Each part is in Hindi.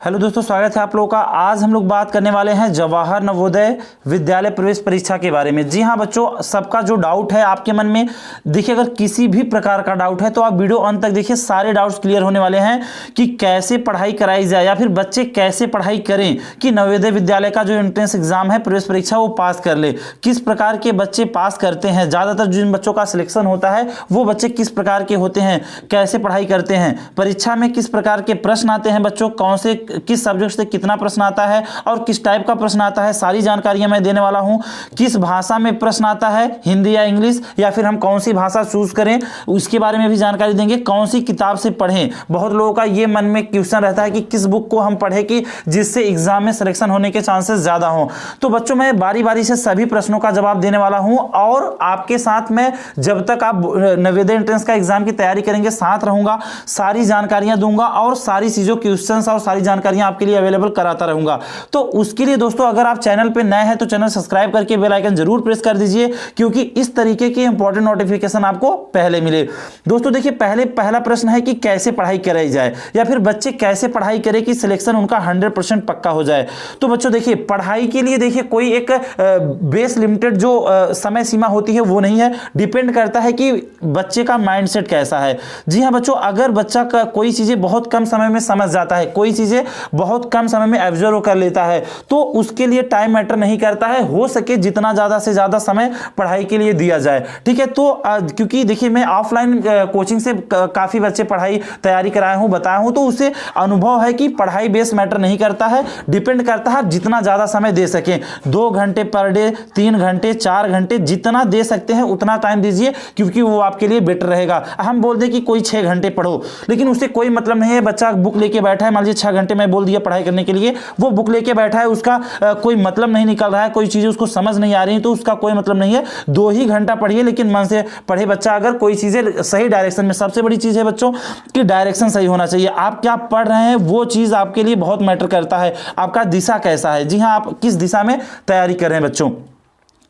हेलो दोस्तों, स्वागत है आप लोगों का। आज हम लोग बात करने वाले हैं जवाहर नवोदय विद्यालय प्रवेश परीक्षा के बारे में। जी हाँ बच्चों, सबका जो डाउट है आपके मन में, देखिए अगर किसी भी प्रकार का डाउट है तो आप वीडियो अंत तक देखिए, सारे डाउट्स क्लियर होने वाले हैं कि कैसे पढ़ाई कराई जाए या फिर बच्चे कैसे पढ़ाई करें कि नवोदय विद्यालय का जो एंट्रेंस एग्जाम है, प्रवेश परीक्षा, वो पास कर ले। किस प्रकार के बच्चे पास करते हैं, ज़्यादातर जिन बच्चों का सिलेक्शन होता है वो बच्चे किस प्रकार के होते हैं, कैसे पढ़ाई करते हैं, परीक्षा में किस प्रकार के प्रश्न आते हैं बच्चों, कौन से किस सब्जेक्ट से कितना प्रश्न आता है और किस टाइप का प्रश्न आता है, सारी जानकारियां मैं देने वाला हूं। किस भाषा में प्रश्न आता है, हिंदी या इंग्लिश, या फिर हम कौन सी भाषा चूज करें उसके बारे में भी जानकारी देंगे। कौन सी किताब से पढ़ें, बहुत लोगों का ये मन में क्वेश्चन रहता है कि किस बुक को हम पढ़ें कि जिससे एग्जाम में सिलेक्शन होने के चांसेस ज्यादा हों। तो बच्चों मैं बारी बारी से सभी प्रश्नों का जवाब देने वाला हूं और आपके साथ मैं जब तक आप नवोदय एंट्रेंस का एग्जाम की तैयारी करेंगे साथ रहूंगा, सारी जानकारियां दूंगा और सारी चीजों क्वेश्चंस और सारी जानकारियां आपके लिए अवेलेबल कराता रहूंगा। तो उसके लिए दोस्तों अगर आप चैनल पे नए हैं तो चैनल सब्सक्राइब करके बेल आइकन जरूर प्रेस कर दीजिए, क्योंकि इस तरीके के इंपॉर्टेंट नोटिफिकेशन आपको पहले मिले। दोस्तों देखिए, पहला प्रश्न है कि कैसे पढ़ाई कराई जाए या फिर बच्चे कैसे पढ़ाई करें कि सिलेक्शन उनका 100% पक्का हो जाए। तो बच्चों देखिए, पढ़ाई के लिए देखिए कोई एक बेस लिमिटेड जो समय सीमा होती है वो नहीं है, डिपेंड करता है कि बच्चे का माइंडसेट कैसा है। जी हाँ बच्चों, अगर बच्चा का कोई चीजें बहुत कम समय में समझ जाता है, कोई चीजें बहुत कम समय में ऑब्जर्व कर लेता है, तो उसके लिए टाइम मैटर नहीं करता है। हो सके जितना ज्यादा से ज्यादा समय पढ़ाई के लिए दिया जाए, ठीक है। तो क्योंकि देखिए मैं ऑफलाइन कोचिंग से काफी बच्चे पढ़ाई तैयारी कराया हूं, बताया हूं, तो उससे अनुभव है कि पढ़ाई बेस मैटर नहीं करता है, डिपेंड करता है जितना ज्यादा समय दे सकें। 2 घंटे पर डे, 3 घंटे, 4 घंटे, जितना दे सकते हैं उतना टाइम दीजिए, क्योंकि वो आपके लिए बेटर रहेगा। हम बोल दें कि कोई 6 घंटे पढ़ो, लेकिन उससे कोई मतलब नहीं है। बच्चा बुक लेके बैठा है, मान लीजिए 6 घंटे मैं बोल दिया पढ़ाई करने के लिए, वो बुक लेके बैठा है, उसका कोई मतलब नहीं निकल रहा है, कोई चीजें उसको समझ नहीं आ रही है, तो उसका कोई मतलब नहीं है। 2 ही घंटा पढ़िए, लेकिन मन से पढ़े बच्चा। अगर कोई चीजें सही डायरेक्शन में, सबसे बड़ी चीज है बच्चों कि डायरेक्शन सही होना चाहिए। आप क्या पढ़ रहे हैं वो चीज आपके लिए बहुत मैटर करता है, आपका दिशा कैसा है। जी हाँ, आप किस दिशा में तैयारी कर रहे हैं बच्चों।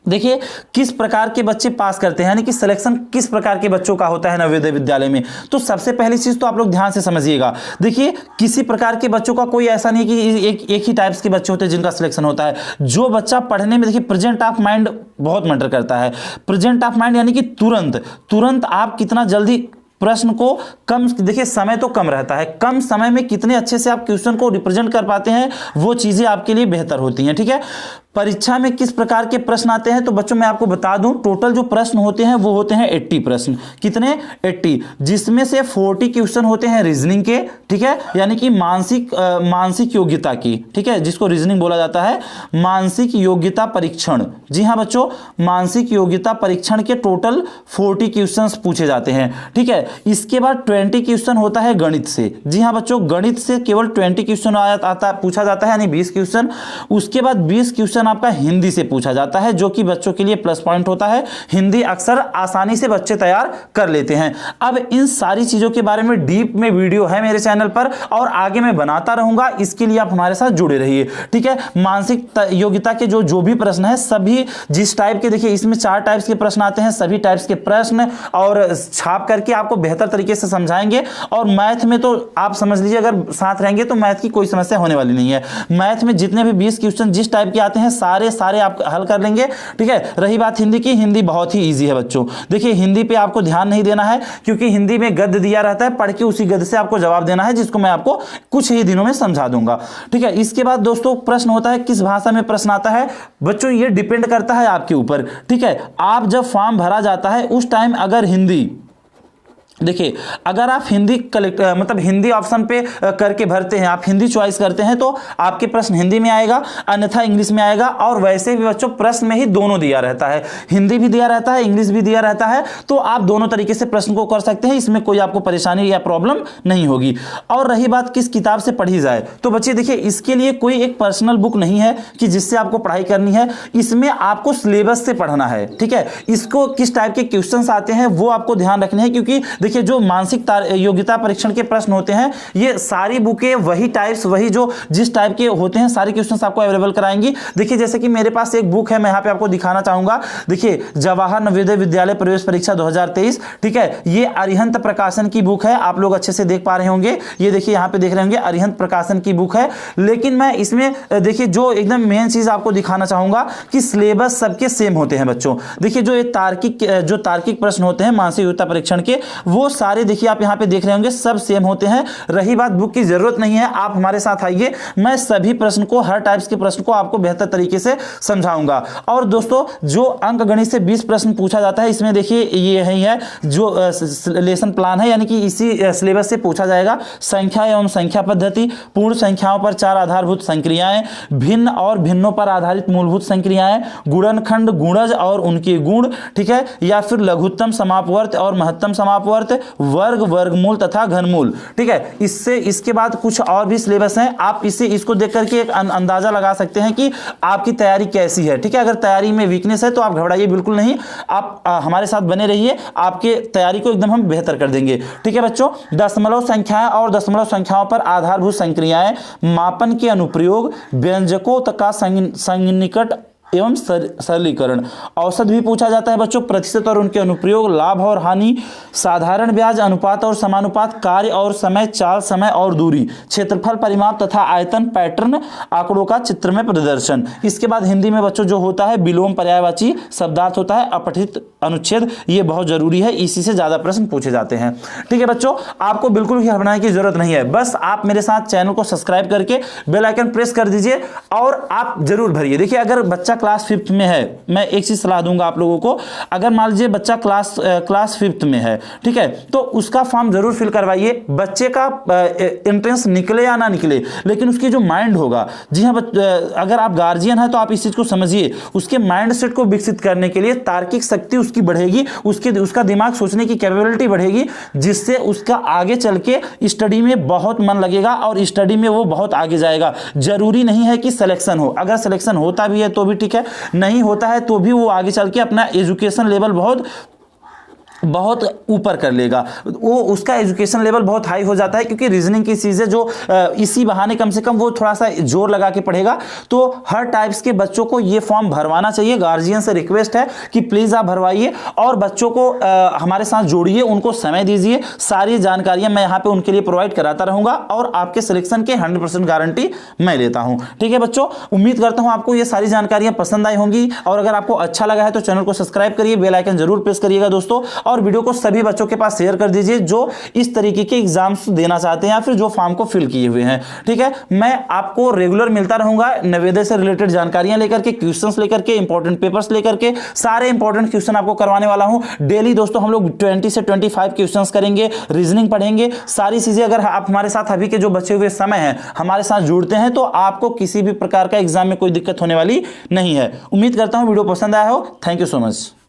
देखिए किस प्रकार के बच्चे पास करते हैं, यानी कि सिलेक्शन किस प्रकार के बच्चों का होता है नवोदय विद्यालय में। तो सबसे पहली चीज तो आप लोग ध्यान से समझिएगा। देखिए किसी प्रकार के बच्चों का कोई ऐसा नहीं कि एक ही टाइप्स के बच्चे होते हैं जिनका सिलेक्शन होता है। जो बच्चा पढ़ने में, देखिए प्रेजेंट ऑफ माइंड बहुत मैटर करता है। प्रेजेंट ऑफ माइंड यानी कि तुरंत आप कितना जल्दी प्रश्न को, कम, देखिए समय तो कम रहता है, कम समय में कितने अच्छे से आप क्वेश्चन को रिप्रेजेंट कर पाते हैं, वो चीजें आपके लिए बेहतर होती हैं, ठीक है। परीक्षा में किस प्रकार के प्रश्न आते हैं, तो बच्चों मैं आपको बता दूं, टोटल जो प्रश्न होते हैं वो होते हैं 80 प्रश्न। कितने? 80, जिसमें से 40 क्वेश्चन होते हैं रीजनिंग के, ठीक है, यानी कि मानसिक योग्यता की, ठीक है, जिसको रीजनिंग बोला जाता है, मानसिक योग्यता परीक्षण। जी हाँ बच्चों, मानसिक योग्यता परीक्षण के टोटल 40 क्वेश्चन पूछे जाते हैं, ठीक है। इसके बाद 20 क्वेश्चन होता है गणित से। जी हाँ बच्चों, गणित से केवल 20 क्वेश्चन पूछा जाता है, यानी 20 क्वेश्चन। उसके बाद 20 क्वेश्चन आपका हिंदी से पूछा जाता है, जो कि बच्चों के लिए प्लस पॉइंट होता है। हिंदी अक्सर आसानी से बच्चे तैयार कर लेते हैं। अब इन सारी चीजों के बारे में डीप में वीडियो है मेरे चैनल पर और आगे मैं बनाता रहूंगा, इसके लिए आप हमारे साथ जुड़े रहिए, ठीक है। मानसिक योग्यता के जो भी प्रश्न है, सभी जिस टाइप के, देखिए इसमें 4 टाइप्स के प्रश्न आते हैं, सभी टाइप्स के प्रश्न और छाप करके आपको बेहतर तरीके से समझाएंगे। और मैथ में तो आप समझ लीजिए, अगर साथ रहेंगे तो मैथ की कोई समस्या होने वाली नहीं है। मैथ में जितने भी 20 क्वेश्चन जिस टाइप के आते हैं सारे आप हल कर लेंगे, ठीक है। रही बात हिंदी की, हिंदी बहुत ही इजी है बच्चों। देखिए हिंदी पे आपको ध्यान नहीं देना है, क्योंकि हिंदी में गद्य दिया रहता है, पढ़ के उसी गद्य से आपको जवाब देना है, जिसको मैं आपको कुछ ही दिनों में समझा दूंगा, ठीक है। इसके बाद दोस्तों प्रश्न होता है किस भाषा में प्रश्न आता है। बच्चों ये डिपेंड करता है आपके ऊपर, ठीक है। आप जब फॉर्म भरा जाता है उस टाइम अगर हिंदी, देखिए अगर आप हिंदी मतलब हिंदी ऑप्शन पे करके भरते हैं, आप हिंदी चॉइस करते हैं, तो आपके प्रश्न हिंदी में आएगा, अन्यथा इंग्लिश में आएगा। और वैसे भी बच्चों प्रश्न में ही दोनों दिया रहता है, हिंदी भी दिया रहता है, इंग्लिश भी दिया रहता है, तो आप दोनों तरीके से प्रश्न को कर सकते हैं, इसमें कोई आपको परेशानी या प्रॉब्लम नहीं होगी। और रही बात किस किताब से पढ़ी जाए, तो बच्चे देखिए इसके लिए कोई एक पर्सनल बुक नहीं है कि जिससे आपको पढ़ाई करनी है, इसमें आपको सिलेबस से पढ़ना है, ठीक है। इसको किस टाइप के क्वेश्चंस आते हैं वो आपको ध्यान रखने हैं, क्योंकि देखिए जो मानसिक योग्यता परीक्षण के प्रश्न होते हैं, ये सारी बुकें वही टाइप्स, वही जो जिस टाइप के होते हैं सारे क्वेश्चंस आपको अवेलेबल कराएंगी। देखिए जैसे कि मेरे पास एक बुक है, मैं यहाँ पे आपको दिखाना चाहूंगा। देखिए जवाहर नवोदय विद्यालय प्रवेश परीक्षा 2023, ठीक है, ये अरिहंत प्रकाशन की बुक है, आप लोग अच्छे से देख पा रहे होंगे। ये देखिए यहाँ पे देख रहे होंगे अरिहंत प्रकाशन की बुक है। लेकिन मैं इसमें देखिए जो एकदम मेन चीज आपको दिखाना चाहूंगा कि सिलेबस सबके सेम होते हैं बच्चों। देखिए जो तार्किक प्रश्न होते हैं मानसिक योग्यता परीक्षण के, वो सारे देखिए आप यहाँ पे देख रहे होंगे सब सेम होते हैं। रही बात बुक की जरूरत नहीं है, आप हमारे साथ आइए, मैं सभी प्रश्न को, हर टाइप्स के प्रश्न को आपको बेहतर तरीके से समझाऊंगा। और दोस्तों जो अंक गणित से 20 प्रश्न पूछा जाता है, इसमें देखिए ये है जो लेसन प्लान है, यानी कि इसी सिलेबस से पूछा जाएगा। संख्या एवं संख्या पद्धति, पूर्ण संख्याओं पर 4 आधारभूत संक्रियाएं, भिन्न और भिन्नों पर आधारित मूलभूत संक्रियाएं, गुणनखंड, गुणज और उनके गुण, ठीक है, या फिर लघुत्तम समापवर्त और महत्तम समापवर्त, वर्ग, वर्गमूल तथा घनमूल, ठीक है। इसके बाद कुछ और भी सिलेबस हैं, आप इसको देख करके एक अंदाजा लगा सकते हैं कि आपकी तैयारी कैसी है, ठीक है। अगर तैयारी में वीकनेस है तो आप घबराइए बिल्कुल नहीं, आप हमारे साथ बने रहिए, आपके तैयारी को एकदम हम बेहतर कर देंगे, ठीक है बच्चों। दशमलव संख्याएं और दशमलव संख्याओं पर आधारभूत संक्रियाएं, मापन के अनुप्रयोग, व्यंजकों का सन्निकट एवं सरलीकरण, औसत भी पूछा जाता है बच्चों, प्रतिशत और उनके अनुप्रयोग, लाभ और हानि, साधारण ब्याज, अनुपात और समानुपात, कार्य और समय, चाल, समय और दूरी, क्षेत्रफल परिमाप तथा आयतन, पैटर्न, आंकड़ों का चित्र में प्रदर्शन। इसके बाद हिंदी में बच्चों जो होता है विलोम पर्यायवाची शब्दार्थ होता है, अपठित अनुच्छेद, ये बहुत जरूरी है, इसी से ज्यादा प्रश्न पूछे जाते हैं, ठीक है बच्चों। आपको बिल्कुल भी घबराने की जरूरत नहीं है, बस आप मेरे साथ चैनल को सब्सक्राइब करके बेल आइकन प्रेस कर दीजिए और आप जरूर भरिए। देखिए अगर बच्चा क्लास 5th में है, मैं एक चीज सलाह दूंगा आप लोगों को, अगर मान लीजिए बच्चा क्लास 5th में है, ठीक है, तो उसका फॉर्म जरूर फिल करवाइए। बच्चे का एंट्रेंस निकले या ना निकले, लेकिन उसकी जो माइंड होगा, जी हाँ, अगर आप गार्जियन है तो आप इस चीज को समझिए, उसके माइंड सेट को विकसित करने के लिए तार्किक शक्ति उसकी बढ़ेगी, उसका दिमाग सोचने की कैपेबिलिटी बढ़ेगी, जिससे उसका आगे चल के स्टडी में बहुत मन लगेगा और स्टडी में वो बहुत आगे जाएगा। जरूरी नहीं है कि सिलेक्शन हो, अगर सिलेक्शन होता भी है तो भी ठीक है, नहीं होता है तो भी वो आगे चल के अपना एजुकेशन लेवल बहुत ऊपर कर लेगा, वो उसका एजुकेशन लेवल बहुत हाई हो जाता है, क्योंकि रीजनिंग की चीज़ें जो इसी बहाने कम से कम वो थोड़ा सा जोर लगा के पढ़ेगा। तो हर टाइप्स के बच्चों को ये फॉर्म भरवाना चाहिए, गार्जियन से रिक्वेस्ट है कि प्लीज़ आप भरवाइए और बच्चों को हमारे साथ जोड़िए, उनको समय दीजिए, सारी जानकारियां मैं यहाँ पे उनके लिए प्रोवाइड कराता रहूँगा और आपके सिलेक्शन के 100% गारंटी मैं लेता हूँ, ठीक है बच्चों। उम्मीद करता हूँ आपको ये सारी जानकारियाँ पसंद आई होंगी, और अगर आपको अच्छा लगा है तो चैनल को सब्सक्राइब करिए, बेल आइकन जरूर प्रेस करिएगा दोस्तों, और वीडियो को सभी बच्चों के पास शेयर कर दीजिए जो इस तरीके के एग्जाम्स देना चाहते हैं या फिर जो फॉर्म को फिल किए हुए हैं, ठीक है। मैं आपको रेगुलर मिलता रहूंगा नवोदय से रिलेटेड जानकारियां लेकर के, क्वेश्चंस लेकर के, इंपॉर्टेंट पेपर्स लेकर के, सारे इंपॉर्टेंट क्वेश्चन आपको करवाने वाला हूं डेली दोस्तों। हम लोग 20 से 25 क्वेश्चंस करेंगे, रीजनिंग पढ़ेंगे, सारी चीजें। अगर आप हमारे साथ अभी के जो बचे हुए समय है हमारे साथ जुड़ते हैं तो आपको किसी भी प्रकार का एग्जाम में कोई दिक्कत होने वाली नहीं है। उम्मीद करता हूं वीडियो पसंद आया हो। Thank you so much.